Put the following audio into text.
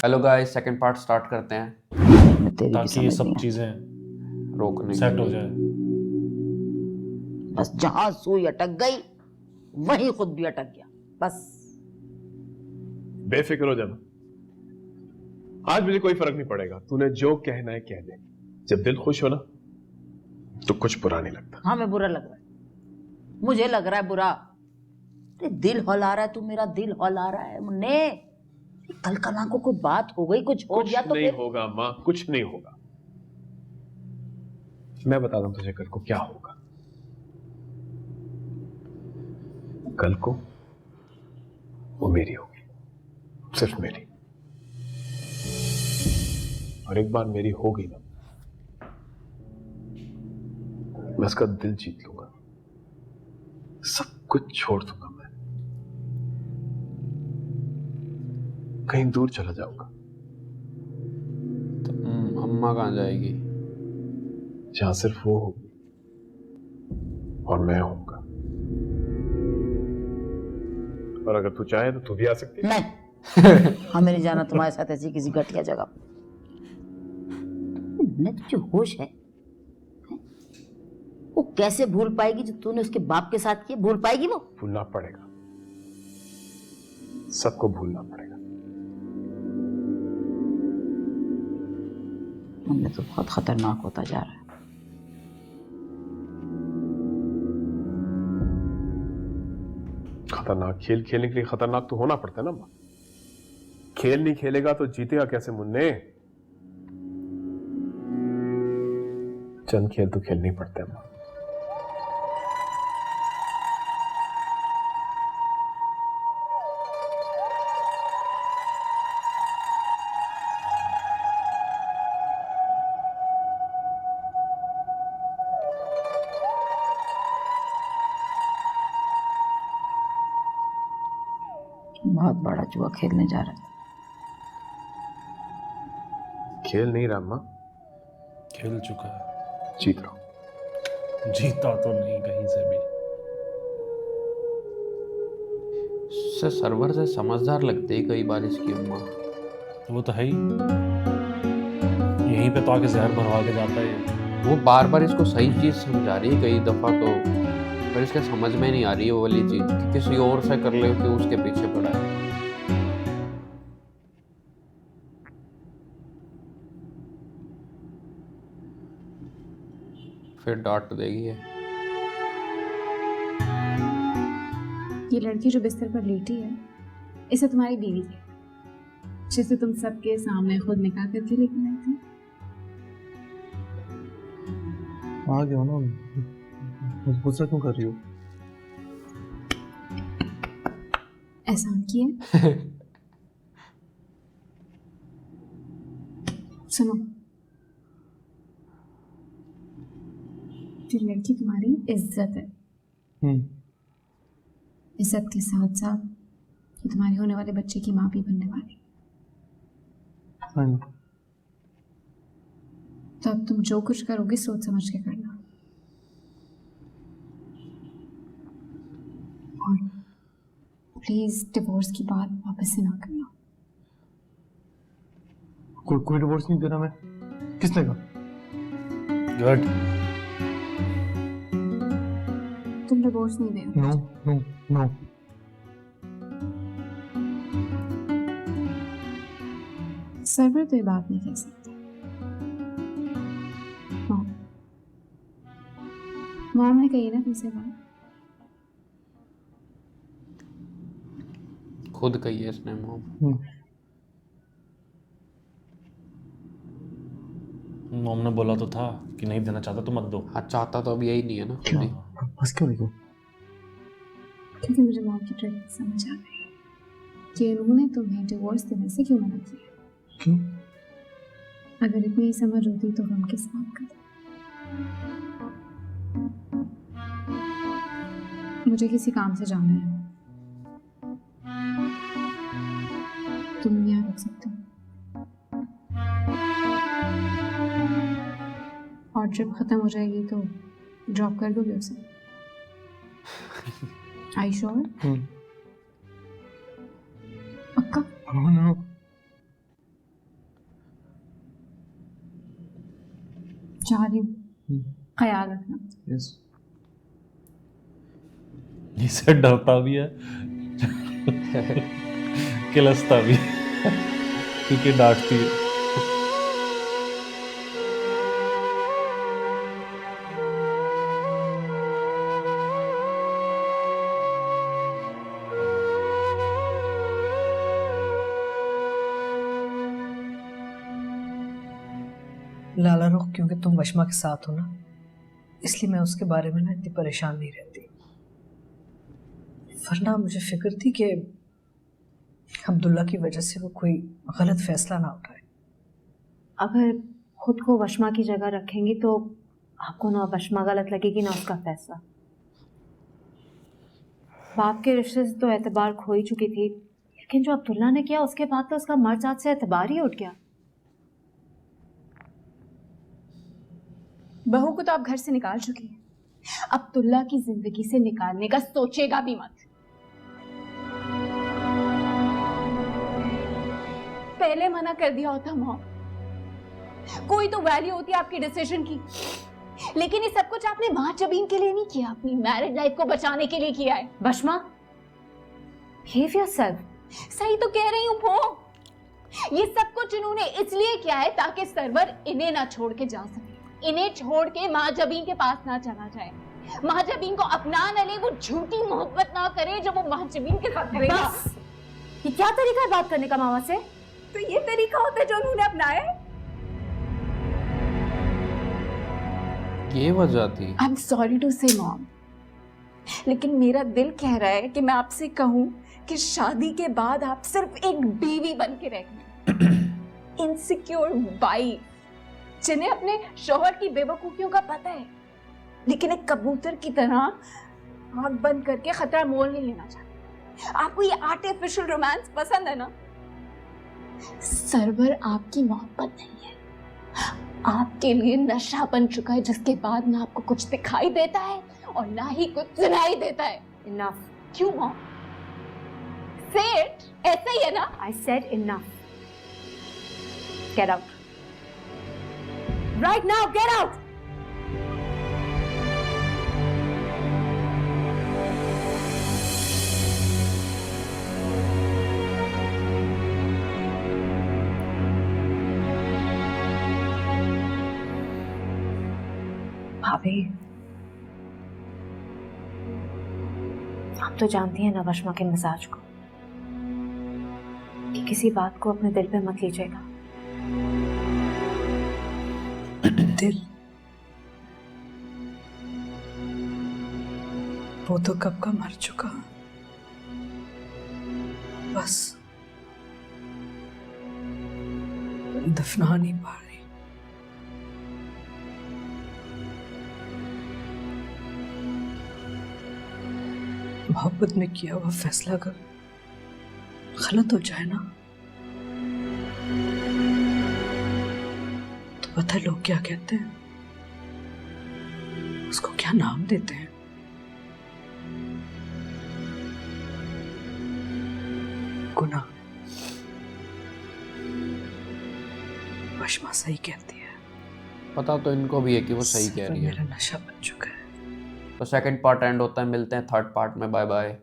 Hello guys, second part start करते हैं ताकि ये सब चीजें रोकने सेट के हो लिए। जाए। बस जहां सुई अटक गई वहीं खुद भी अटक गया। बस बेफिक्र हो जाना, आज मुझे कोई फर्क नहीं पड़ेगा। तूने जो कहना है कह दे। जब दिल खुश हो ना तो कुछ बुरा नहीं लगता। हाँ, मैं बुरा लग रहा है, मुझे लग रहा है बुरा। दिल हौला रहा है, तू मेरा दिल हौला रहा है मुन्ने। कल कला को कोई बात हो गई, कुछ हो गया तो नहीं फिर होगा माँ, कुछ नहीं होगा। मैं बताता हूं तुझे कल को क्या होगा। कल को वो मेरी होगी, सिर्फ मेरी। और एक बार मेरी हो गई ना, मैं उसका दिल जीत लूंगा, सब कुछ छोड़ दूंगा। मैं कहीं दूर चला जाऊंगा, तो अम्मा कहाँ जाएगी? जहां सिर्फ वो होगी और मैं होऊंगा। और अगर तू चाहे तो तू भी आ सकती है। नहीं। हमें नहीं जाना तुम्हारे साथ ऐसी किसी घटिया जगह। मुन्ने, तुझे होश है? वो कैसे भूल पाएगी जो तूने उसके बाप के साथ किया? भूल पाएगी वो? भूलना पड़ेगा, सबको भूलना पड़ेगा। मुन्ने तो बहुत खतरनाक होता जा रहा है। खतरनाक खेल खेलने के लिए खतरनाक तो होना पड़ता है ना मां। खेल नहीं खेलेगा तो जीतेगा कैसे मुन्ने? चंद खेल तो खेलने ही पड़ते हैं मां। बहुत बड़ा जुआ खेलने जा रहा है। खेल नहीं रहा मां, खेल चुका है, जीत रहा हूं। जीता तो नहीं कहीं से भी। उससे सर्वर से समझदार लगती है कई बार इसकी अम्मा। वो तो है ही, यहीं पे तो आके जहर भरवा के जाता है ये। वो बार बार इसको सही चीज समझा रही है कई दफा, तो पर इसके समझ में नहीं आ रही है वो वाली चीज कि किसी और से कर ले कि उसके पीछे पड़ा है। फिर डांट देगी है। ये लड़की जो बिस्तर पर लेटी है, इसे तुम्हारी बीवी है, जिसे तुम सबके सामने खुद निकाह करके लेकर आए थे। आ गया ना, गुस्सा क्यों कर रही हो? एहसान किए। सुनो, ये लड़की तुम्हारी इज्जत है। इज्जत के साथ साथ ये तुम्हारे होने वाले बच्चे की माँ भी बनने वाली। तो अब तुम जो कुछ करोगे सोच समझ के करना। और प्लीज डिवोर्स की बात वापस से ना करना। कोई डिवोर्स नहीं देना। मैं किसने कहा? गुड। तुम डिवोर्स नहीं दे। No no no. सर्वर तो ये बात नहीं कह सकते। मॉम ने कही ना तुमसे बात। खुद कही है इसने मॉम। मॉम ने बोला तो था कि नहीं देना चाहता तो मत दो। हाँ, चाहता तो अब यही नहीं है ना खुद ही। बस क्यों नहीं हो? क्योंकि मुझे मॉम की ट्रिक समझ आ गई कि उन्होंने तुम्हें डिवोर्स देने से क्यों मना किया। क्यों? अगर इतनी ही समझ होती तो हम किस बात का? मुझे किसी काम से जाना है, तुम यहाँ रुक सकते हो। और ट्रिप खत्म हो जाएगी तो ड्रॉप कर दोगे उसे? Are you sure? पक्का? नो नो जा रही हूँ, ख्याल रखना। यस। इससे डरता भी है किलसता भी क्योंकि डांटती है। लाला रुख क्योंकि तुम वशमा के साथ हो ना, इसलिए मैं उसके बारे में ना इतनी परेशान नहीं रहती, वरना मुझे फिक्र थी कि अब्दुल्ला की वजह से वो कोई गलत फैसला ना उठाए। अगर खुद को वशमा की जगह रखेंगी तो आपको ना वशमा गलत लगेगी ना उसका फैसला। बाप के रिश्ते से तो एतबार खो ही चुकी थी, लेकिन जो अब्दुल्ला ने किया उसके बाद तो उसका मर जात से एतबार ही उठ गया। बहू को तो आप घर से निकाल चुकी हैं, अब्दुल्ला की जिंदगी से निकालने का सोचेगा भी मत। पहले मना कर दिया होता मॉम, कोई तो वैल्यू होती है आपके डिसीजन की, लेकिन ये सब कुछ आपने मां जबीन के लिए नहीं किया, अपनी मैरिड लाइफ को बचाने के लिए किया है। वशमा, behave yourself। सही तो कह रही हूँ वो, ये सब कुछ इन्होंने इसलिए किया है ताकि सरवर इन्हें ना छोड़ के जा सके, इन्हें छोड़ के मां जबीन के पास ना चला जाए, मां जबीन को अपना न ले, वो झूठी मोहब्बत ना करे जो वो मां जबीन के साथ करेगा। बस, ये क्या तरीका है बात करने का मामा से? तो ये तरीका होता है जो उन्होंने अपनाया है। ये वजह थी। आई एम सॉरी टू से मॉम, लेकिन मेरा दिल कह रहा है कि मैं आपसे कहूं कि शादी के बाद आप सिर्फ एक बीवी बन के रह गई, इनसिक्योर वाइफ जिन्हें अपने शौहर की बेवकूफियों का पता है, लेकिन एक कबूतर की तरह आंख बंद करके खतरा मोल नहीं लेना चाहती। आपको ये आर्टिफिशियल रोमांस पसंद है ना? सरवर आपकी मोहब्बत नहीं है, आपके लिए नशा बन चुका है, जिसके बाद ना आपको कुछ दिखाई देता है और ना ही कुछ सुनाई देता है। Enough। क्यों मॉम? Say it, ऐसा ही है ना? I said enough। Get out। Right now, get out। भाभी, आप तो जानती हैं ना वशमा के मिजाज को, कि किसी बात को अपने दिल पे मत लीजिएगा। दिल? वो तो कब का मर चुका, बस दफना नहीं पा रही। मोहब्बत में किया हुआ फैसला अगर गलत हो जाए ना, तो पता है लोग क्या कहते हैं, उसको क्या नाम देते हैं? गुनाह। वशमा सही कहती है, पता तो इनको भी है कि वो सही कह रही है। मेरा नशा बन चुका है। तो सेकंड पार्ट एंड होता है, मिलते हैं थर्ड पार्ट में। Bye bye.